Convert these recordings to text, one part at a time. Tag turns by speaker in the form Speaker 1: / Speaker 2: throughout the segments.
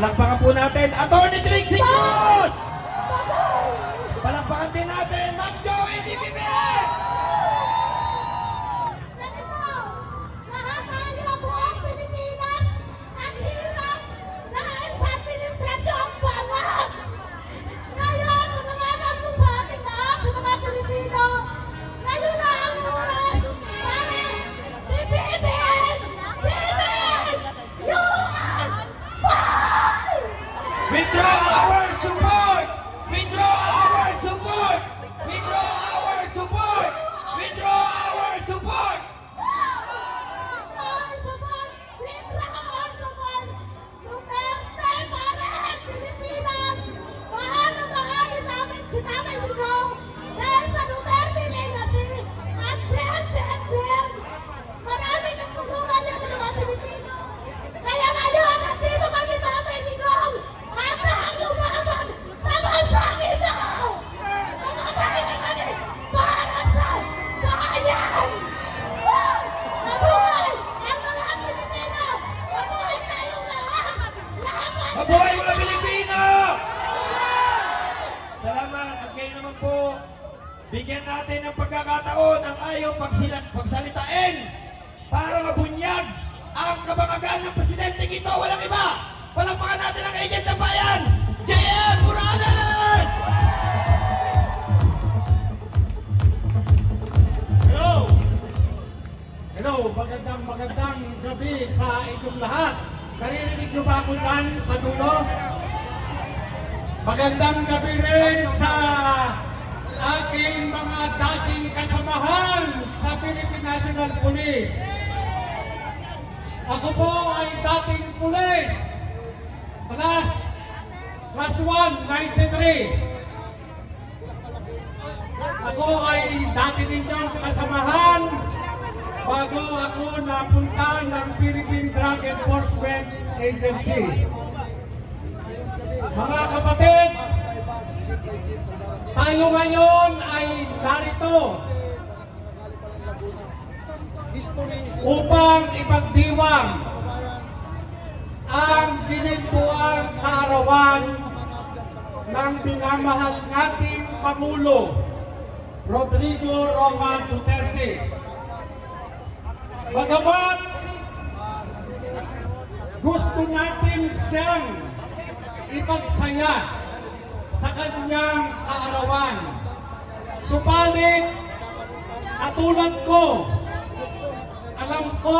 Speaker 1: Palakpakan po natin, Atty. Trixie Cruz! Palakpakan din natin, Ma'am Joey DPP!
Speaker 2: Nakakaalam po ang Pilipinas. Ang hirap dahil sa administrasyong pangat. Ngayon, matawagan po sa ating lahat sa mga Pilipino. Ngayon na ang oras para si BBM! BBM! You are fired!
Speaker 1: Withdraw our support! Withdraw our support! Withdraw our support! Withdraw our support!
Speaker 2: Our support! Withdraw our support! Duterte pa rin, Pilipinas! Mahal na mahal namin si Tatay Digong dahil sa Duterte legacy at Ben! Maraming natulungan niya ng mga Pilipino. Kaya ngayon, nandito kami Tatay Digong at lumaban sa bansang ito! Mamatay na kami para sa bayan! Mabuhay ang mga Pilipino! Mabuhay tayong lahat!
Speaker 1: Mabuhay mga Pilipino! Salamat at ngayon naman po, bigyan natin ng pagkakataon ang ayaw pagsalitain para mabunyag ang kabangagan ng presidente ito. Walang iba! Palakpakan natin ang agent ng bayan, J.M. Morales!
Speaker 3: Hello, magandang gabi sa inyong lahat. Naririnig niyo ba ako dyan sa dulo? Magandang gabi rin sa aking mga dating kasamahan sa Philippine National Police. Ako po ay dating pulis, class 1, 93. Ako ay dati ninyong kasamahan bago ako napunta ng Philippine Drug Enforcement Agency. Mga kapatid, tayo ngayon ay narito upang ipagdiwang ang ginintuang kaarawan ng minamahal nating Pangulo, Rodrigo Roa Duterte. Bagamat gusto natin siyang ipagsaya sa kanyang kaarawan, subalit katulad ko, alam ko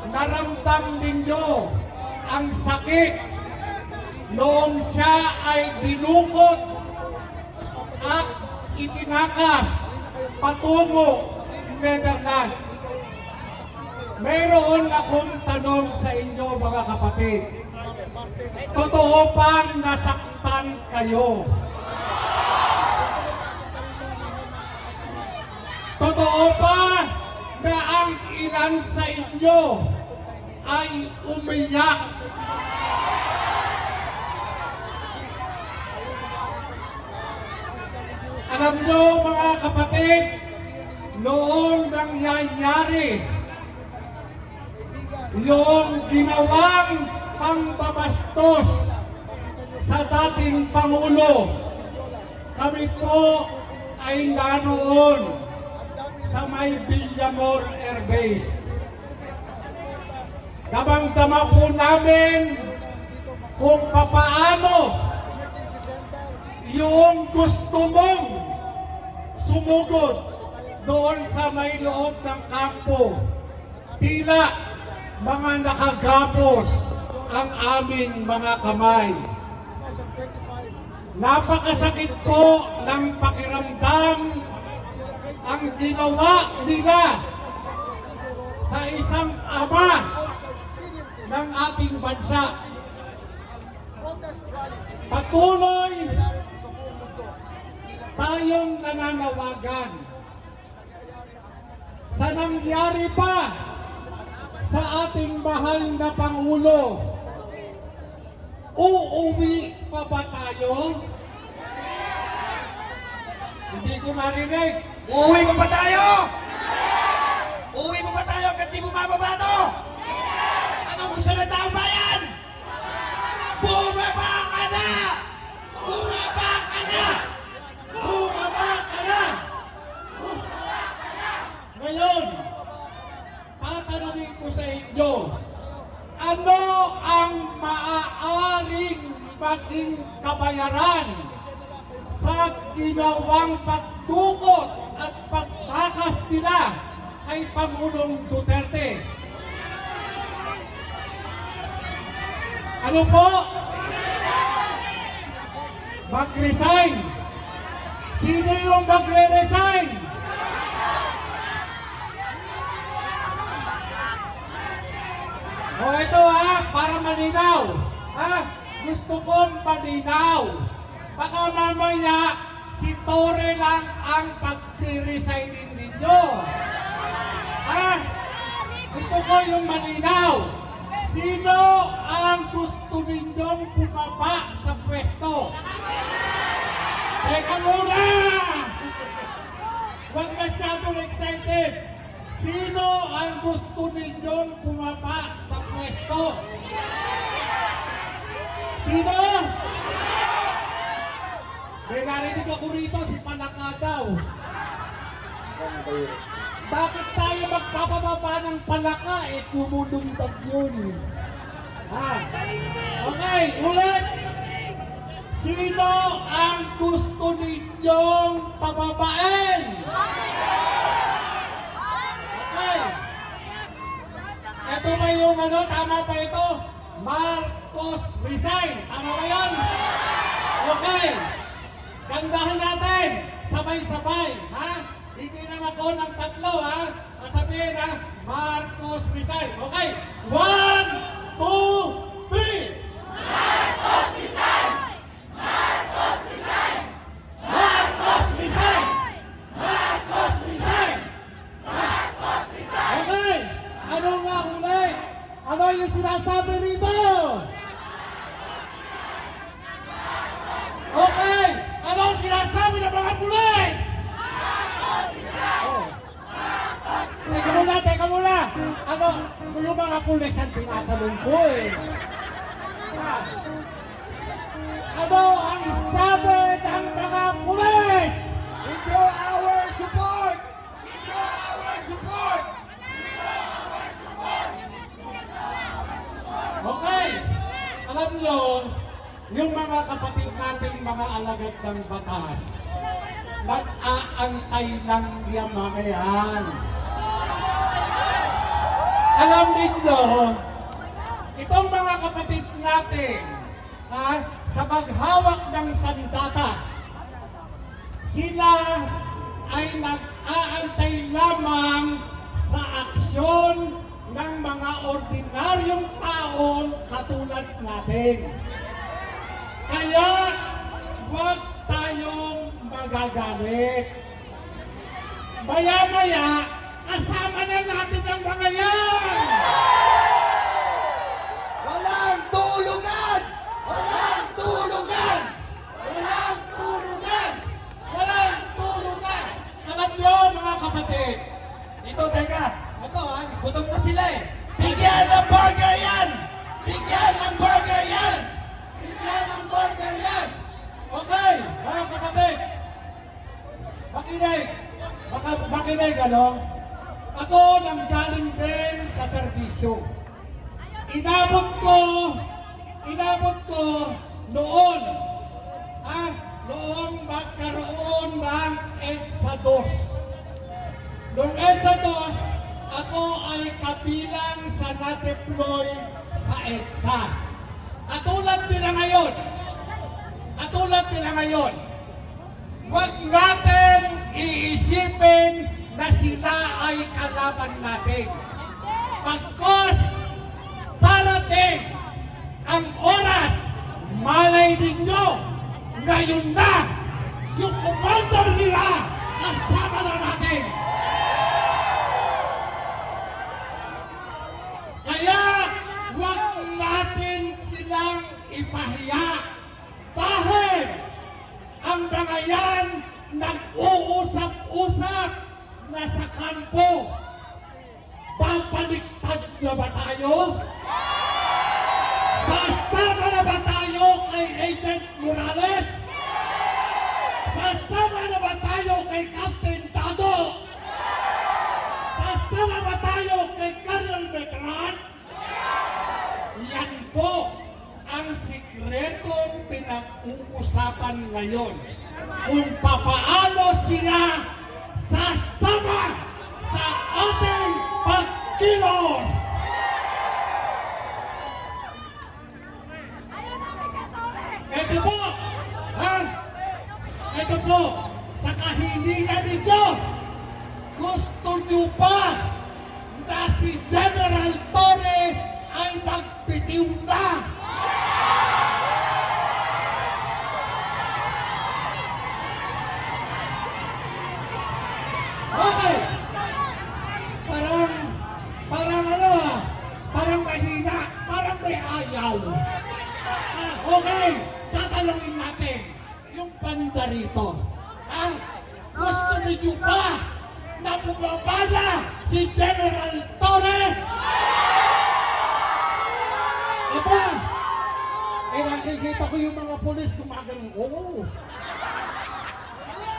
Speaker 3: naramdam ninyo ang sakit noong siya ay dinukot at itinakas patungo Netherlands. Mayroon akong tanong sa inyo mga kapatid. Totoo bang nasaktan kayo? Totoo ba na ang ilan sa inyo ay umiyak? Alam nyo mga kapatid, noong nangyayari yung ginawang pambabastos sa dating Pangulo, kami po ay naroon sa may Villamor Air Base. Damang-dama po namin kung papaano yung gusto mong sumugod doon sa may loob ng kampo. Tila mga nakagapos ang aming mga kamay. Napakasakit po ng pakiramdam ang ginawa nila sa isang ama ng ating bansa. Patuloy tayong nananawagan sa nangyari pa sa ating mahal na Pangulo. Uuwi pa ba tayo? Hindi ko marinig.
Speaker 1: Uuwi pa ba tayo? Uuwi pa ba tayo hanggang di bumababa to? Anong gusto ng taong bayan? Boom!
Speaker 3: Ngayon, tatanungin ko sa inyo, ano ang maaaring maging kabayaran sa ginawang pagdukot at pagtakas nila kay Pangulong Duterte? Ano po? Mag-resign. Sino yung magre-resign? O ito para malinaw. Gusto kong malinaw. Baka mamaya si Torre lang ang pag-resignin ninyo. Gusto ko yung malinaw. Sino ang gusto ninyong bumaba sa pwesto? Teka muna! Huwag masyadong excited. Sino ang gusto ninyong bumaba sa pwesto? Sino? May narinig ako rito, si Palaka daw. Bakit tayo magpapababa ng Palaka? Tumulundag yun. Okay, ulit. Sino ang gusto ninyong pababain? Okay. Ito ba yung tama ba ito? Marcos resign. Tama ba yun? Okay. Gandahan natin. Sabay-sabay. Hindi na ako ng tatlo, Sabihin, Marcos resign. Okay. 1, 2, 3.
Speaker 2: Marcos resign! Marcos resign!
Speaker 3: Marcos resign! Marcos resign!
Speaker 2: Marcos resign!
Speaker 3: Okay. Ano nga huli? Ano yung sinasabi rito? Okay. Ano ang sinasabi ng mga pulis? Teka muna. Ano, yung mga pulis ang tinatanong ko Ano ang sabi ng mga pulis?
Speaker 1: Withdraw our support! Withdraw our support!
Speaker 3: Okay. Alam nyo, yung mga kapatid nating mga alagad ng batas, nag-aantay lang yung mga yan. Alam ninyo, itong mga kapatid natin, sa maghawak ng sandata, sila ay nag-aantay lamang sa aksyon ng mga ordinaryong taon katulad natin. Kaya, huwag tayong magagalit. Maya-maya, kasama na natin ang mga yan!
Speaker 1: Walang tulugan! Walang tulugan!
Speaker 3: Walang tulugan! Walang tulugan! Alam nyo, mga kapatid,
Speaker 1: Dito, teka.
Speaker 3: ito
Speaker 1: Gutom na sila Bigyan ng burger yan! Bigyan ng burger yan!
Speaker 3: bigyan ng burger yan! Okay, mga kapatid, makinig, Ako nanggaling din sa serbisyo. Inabot ko noon, noong magkaroon ng EDSA 2. Noong EDSA 2, ako ay kabilang sa na-deploy sa EDSA. Katulad nila ngayon, huwag natin iisipin na sila ay kalaban natin. Pagkos parating ang oras, malay ninyo, ngayon na, yung commander nila, kasama na natin. Kaya, huwag natin silang ipahiya. Dahil, ang mga yan, nag-uusap-usap na sa kampo. Babaliktad na ba tayo? Sasama na ba tayo kay Agent Morales? Sasama na ba tayo kay Captain Dado? usapan ngayon kung papaano sila sasama sa ating pagkilos. Ito po, ha? Ito po, sa kahilingan ninyo, gusto nyo pa na si General Torre ay magpitiw na. Okay. Parang ano parang mahina, parang may ayaw. Okay, tatalungin natin yung banda rito. Gusto niyo ba na bumaba na si General Torre? Aba, nakikita ko yung mga polis gumagano. Oo.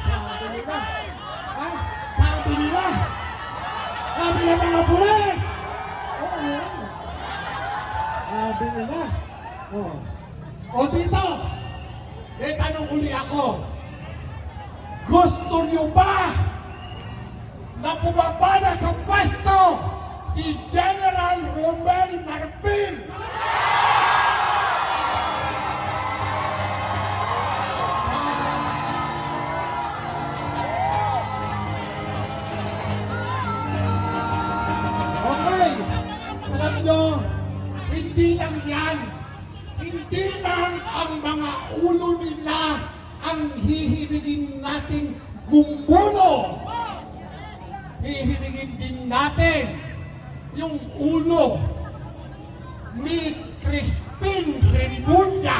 Speaker 3: Sabi nila. Sabi nila. Sabi ng mga pulis! Oo. Sabi nila. O dito, may tanong uli ako. Gusto niyo ba na bumaba na sa pwesto si General Romel Marbil? Alam nyo, hindi lang yan. Hindi lang ang mga ulo nila ang hihiligin nating gumulo. Hihiligin din natin yung ulo ni Crispin Rimulya.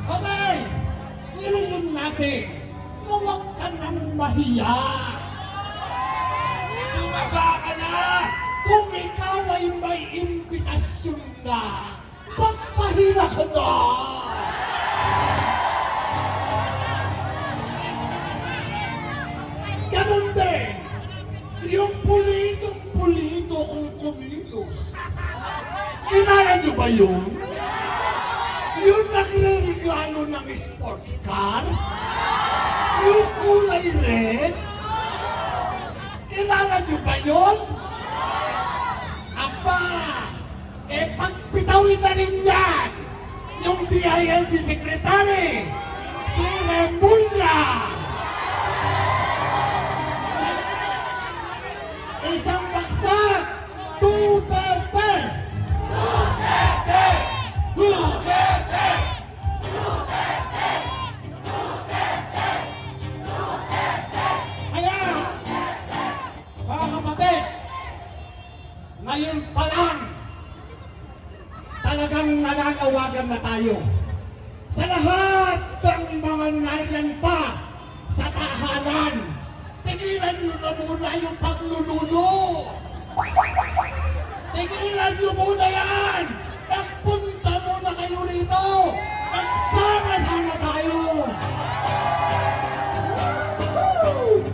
Speaker 3: Okay, hiligin natin. Huwag ka nang mahiya.
Speaker 1: Bumaba ka na!
Speaker 3: Kung ikaw ay may imbitasyon na, magpahiya ka na! Ganun din, yung pulitong-pulito kong kumilos. Kilala niyo ba yun? Yung nagre-regalo ng sports car? Yung kulay red? Kilala niyo ba yun? Aba, pagpitawin na rin yan yung DILG Secretary, si Remulla. Isang bagsak, Duterte!
Speaker 1: Duterte! Duterte!
Speaker 3: Kaya, mga kapatid, ngayon pa lang, talagang nananawagan na tayo sa lahat ng mga nariyan pa sa tahanan. Tigilan nyo na muna yung paglululo. Tigilan nyo muna yan. Nagpunta muna kayo rito. Magsama-sama tayo.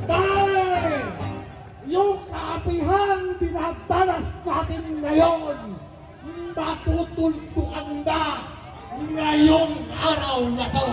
Speaker 3: Dahil yung kaapihan dinadanas natin ngayon, matutultukan na ngayong araw na to.